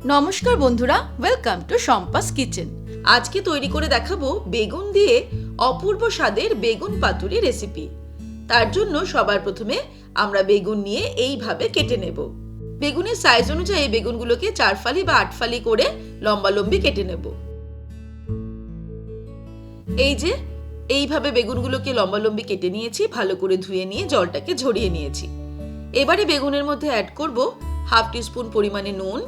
নমস্কার বন্ধুরা, welcome to Shampa's kitchen. আজকে তৈরি করে দেখাবো বেগুন দিয়ে অপূর্ব স্বাদের বেগুন পাতুরি রেসিপি। তার জন্য সবার প্রথমে আমরা বেগুন নিয়ে এইভাবে কেটে নেব। বেগুনের সাইজ অনুযায়ী বেগুনগুলোকে 4 ফালি বা 8 ফালি করে লম্বালম্বি কেটে নেব। এই যে এইভাবে বেগুনগুলোকে লম্বালম্বি কেটে নিয়েছি, ভালো করে ধুয়ে নিয়ে জলটাকে ঝরিয়ে নিয়েছি। এবারে বেগুনের মধ্যে অ্যাড করব হাফ টিস্পুন পরিমাণে নুন,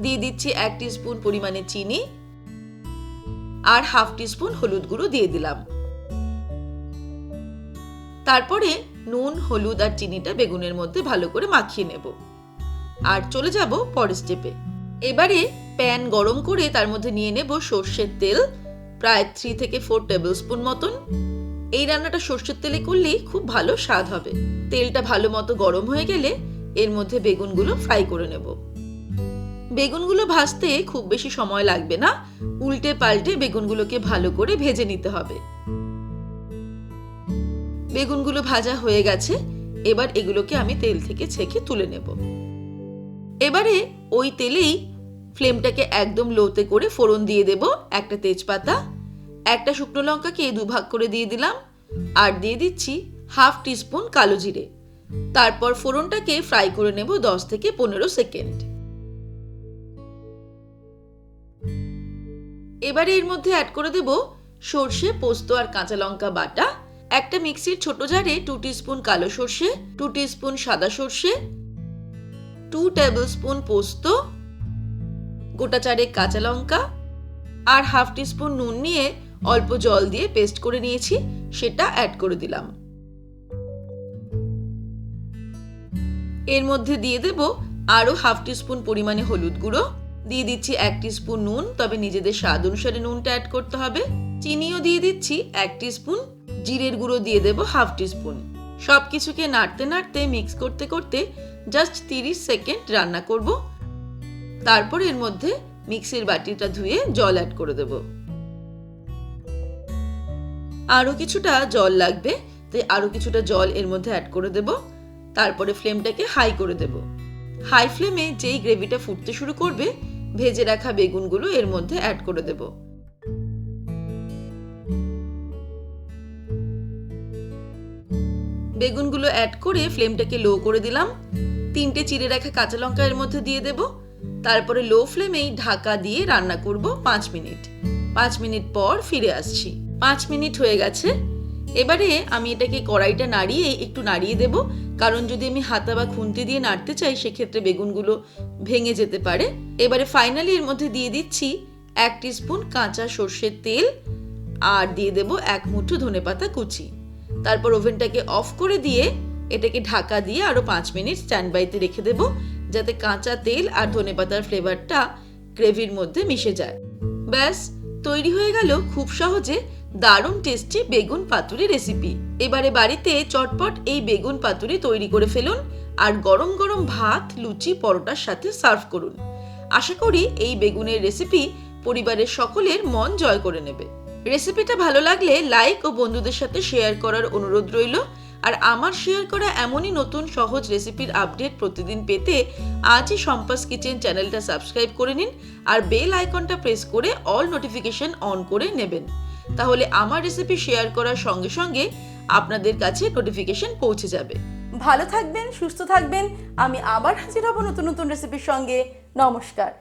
দিয়ে দিচ্ছি 1 টিস্পুন পরিমাণে চিনি আর হাফ টিস্পুন হলুদ গুঁড়ো দিয়ে দিলাম। তারপরে নুন, হলুদ আর চিনিটা বেগুনের মধ্যে ভালো করে মাখিয়ে নেব আর চলে যাব পরের স্টেপে। এবারে প্যান গরম করে তার মধ্যে নিয়ে নেব সর্ষের তেল, প্রায় 3 থেকে 4 টেবিলস্পুন মতন। এই রান্নাটা সর্ষের তেলে করলেই খুব ভালো স্বাদ হবে। তেলটা ভালো মতো গরম হয়ে গেলে এর মধ্যে বেগুনগুলো ফ্রাই করে নেব। বেগুনগুলো ভাজতে খুব বেশি সময় লাগবে না, উল্টে পাল্টে বেগুনগুলোকে ভালো করে ভেজে নিতে হবে। বেগুনগুলো ভাজা হয়ে গেছে, এবার এগুলোকে আমি তেল থেকে ছেঁকে তুলে নেব। এবারে ওই তেলেই ফ্লেমটাকে একদম লোতে করে ফোড়ন দিয়ে দেব। একটা তেজপাতা, একটা শুকনো লঙ্কাকে 2 ভাগ করে দিয়ে দিলাম আর দিয়ে দিচ্ছি হাফ টিস্পুন কালো জিরে। তারপর ফোড়নটাকে ফ্রাই করে নেব 10 থেকে 15 সেকেন্ড। এবারে এর মধ্যে অ্যাড করে দেব সর্ষে, পোস্ত আর কাঁচা লঙ্কা বাটা। একটা মিক্সির ছোট জারে 2 টিস্পুন কালো সর্ষে, 2 টিস্পুন সাদা সর্ষে, 2 টেবিলস্পুন পোস্ত, গোটা 4 কাঁচা লঙ্কা আর হাফ টিস্পুন নুন নিয়ে অল্প জল দিয়ে পেস্ট করে নিয়েছি, সেটা অ্যাড করে দিলাম। এর মধ্যে দিয়ে দেব আরো হাফ টিস্পুন পরিমাণে হলুদ গুঁড়ো, দিয়ে দিচ্ছি 1 টিস্পুন নুন, তবে নিজেদের স্বাদ অনুসারে নুনটা অ্যাড করতে হবে। চিনিও দিয়ে দিচ্ছি 1 টিস্পুন, জিরের গুঁড়ো দিয়ে দেব হাফ টিস্পুন। সবকিছুকে নাড়তে নাড়তে মিক্স করতে করতে জাস্ট 30 সেকেন্ড রান্না করব। তারপর এর মধ্যে মিক্সির বাটিটা ধুয়ে জল অ্যাড করে দেব। আরো কিছুটা জল লাগবে, তাই আরো কিছুটা জল এর মধ্যে অ্যাড করে দেব। তারপরে ফ্লেমটাকে হাই করে দেব। হাই ফ্লেমে যেই গ্রেভিটা ফুটতে শুরু করবে, ভেজে রাখা বেগুনগুলো এর মধ্যে অ্যাড করে দেব। বেগুনগুলো অ্যাড করে ফ্লেমটাকে লো করে দিলাম। 3টে চিড়ে রাখা কাঁচা লঙ্কা এর মধ্যে দিয়ে দেব। তারপরে লো ফ্লেমেই ঢাকা দিয়ে রান্না করব 5 মিনিট। 5 মিনিট পর ফিরে আসছি। 5 মিনিট হয়ে গেছে। এবারে আমি এটাকে কড়াইটা নাড়িয়ে একটু নাড়িয়ে দেব, কারণ যদি আমি হাতা বা খুন্তি দিয়ে নাড়তে চাই সেক্ষেত্রে বেগুনগুলো ভেঙে যেতে পারে। এবারে ফাইনালি এর মধ্যে দিয়ে দিচ্ছি 1 টিস্পুন কাঁচা সর্ষের তেল আর দিয়ে দেব 1 মুঠো ধনেপাতা কুচি। তারপর ওভেনটাকে অফ করে দিয়ে এটাকে ঢাকা দিয়ে আরো 5 মিনিট স্ট্যান্ড বাইতে রেখে দেব, যাতে কাঁচা তেল আর ধনেপাতার ফ্লেভারটা গ্রেভির মধ্যে মিশে যায়। ব্যাস তৈরি হয়ে গেল খুব সহজে দারুণ টেস্টি বেগুন পাতুরি রেসিপি। এবারে বাড়িতে চটপট এই বেগুন পাতুরি তৈরি করে ফেলুন আর গরম গরম ভাত, লুচি, পরোটার সাথে সার্ভ করুন। আশা করি এই বেগুনের রেসিপি পরিবারের সকলের মন জয় করে নেবে। রেসিপিটা ভালো লাগলে লাইক ও বন্ধুদের সাথে শেয়ার করার অনুরোধ রইল। আর আমার শেয়ার করা এমনই নতুন সহজ রেসিপির আপডেট প্রতিদিন পেতে আজই শম্পাস কিচেন চ্যানেলটা সাবস্ক্রাইব করে নিন আর বেল আইকনটা প্রেস করে অল নোটিফিকেশন অন করে নেবেন। তাহলে আমার রেসিপি শেয়ার করার সঙ্গে সঙ্গে আপনাদের কাছে নোটিফিকেশন পৌঁছে যাবে। ভালো থাকবেন, সুস্থ থাকবেন। আমি আবার হাজির হব নতুন নতুন রেসিপির সঙ্গে। নমস্কার।